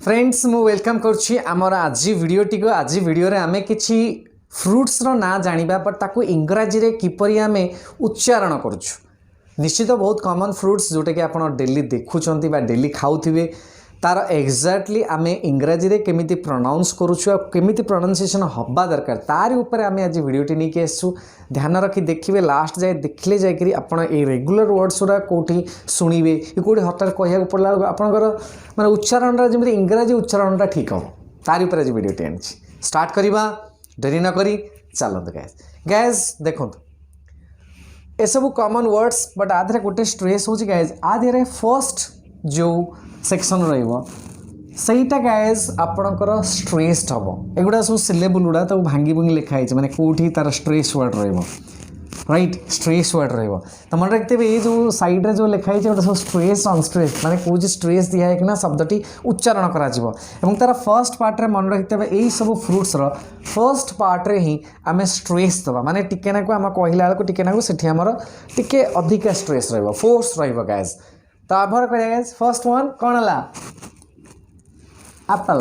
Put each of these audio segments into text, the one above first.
Friends मु welcome करुच्ची आमर आज वीडियोटी को आज वीडियो रे आमे किछि फ्रुट्स रो ना जानिबा पर ताको इंग्राजी रे किपरि आमे उच्चारण करूछु। निश्चित बहुत कॉमन फ्रुट्स जोटे कि आपण डेली देखुचंती बा डेली खाउथिबे तार एक्जाक्टली आमे इंग्राजी रे केमिति प्रोनाउंस करूछु आ केमिति प्रोनाउंसिएशन हब्बा दरकार तारि ऊपर आमे आज वीडियोटी नै के आसु। ध्यान रखी देखिए लास्ट जाए देखले जाकरी आपण ए रेगुलर वर्ड्स गुरा कोठी सुनिबे कोठी हठात कहया पड़ला आपनकर माने उच्चारण जमी इंग्राजी उच्चारण ठीक हम तारि ऊपर आज वीडियोटी आनी स्टार्ट करवा डेरी न करी चलत गैस देखो ए सब कॉमन वर्ड्स बट आधे गोटे स्ट्रेस हो गैस आधे फर्स्ट जो सेक्शन रहीटा गैस आपणकर स्ट्रेस्ड हम एगुड़ा सब सिलेबल गुड़ा तो भांगी भुंगी लिखाई मैंने कौटी तार stress word right stress word तो मन रखते ये जो साइड रे जो लिखाई गोटे सब स्ट्रेस अनस्ट्रेस माने कौन स्ट्रेस दिखाई कि शब्दटी उच्चारण कर तार फर्स्ट पार्ट रे मन रखते यही सब फ्रुट्स फर्स्ट पार्ट रे ही आम स्ट्रेस दबा माने टिके ना आम कहला बेलू टिके ना से टिके अधिका स्ट्रेस फोर्स रैस तो आभर कर फर्स्ट वन कौन है apple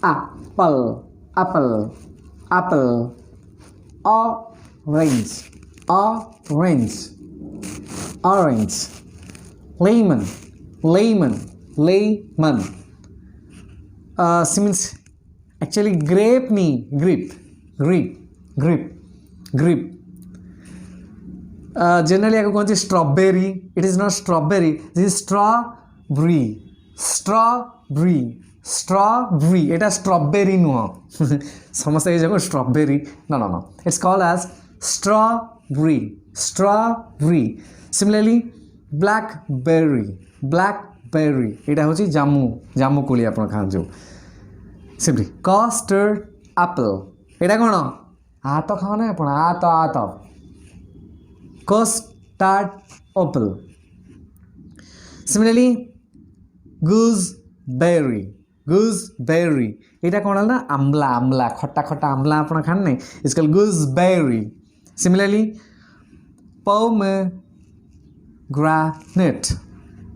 apple apple apple orange orange orange lemon lemon lemon means actually grape नी grape grape grape grape generally आपको कहते strawberry it is not strawberry this is strawberry strawberry strawberry एटा strawberry नुह समस्त ये जगह strawberry no no no it's called as strawberry strawberry similarly blackberry blackberry एटा होची जामु जामु कोली आपण खान जो सिम्पली कस्टर्ड एप्पल एटा कोन आ तो खाओ ना आपण आ तो custard apple. Similarly, gooseberry. Gooseberry. इटा कौन है ना आमला आमला खट्टा खट्टा आमला आपन खाने it's called gooseberry. Similarly, pomegranate.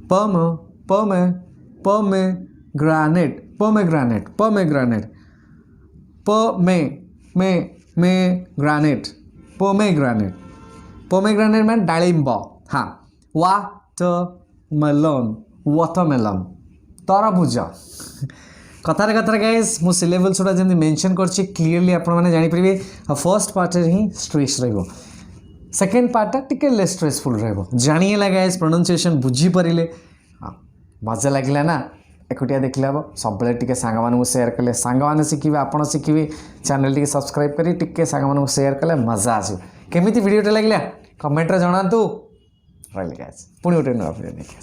Pomegranate. Pomegranate. Pomegranate मैंने डालिंब हाँ वाटरमेलन वाटरमेलन तरबुज कथार कथार गाइस मु सिलेबल्स गुड़ा जमी मेंशन करछि क्लियरली आपण माने जानि परिबे फर्स्ट पार्ट रे ही स्ट्रेस रहइबो सेकंड पार्ट टिके लेस स्ट्रेसफुल रहइबो जानिएला गाइस प्रोनाउंसिएशन बुझी परिले हाँ मजा लागला ना एकुटिया देखले हम सब बेले टिके सांग मानू शेयर कले सांग माने शिखिबे आपण शिखिबे चैनल टिके सब्सक्राइब करी टिके सांग मानू शेयर कले मजा आसी केमिति वीडियोटा लागला कमेंट रे जणांतु रहिल गाइस पुणी गोटे नुआ वीडियो देखि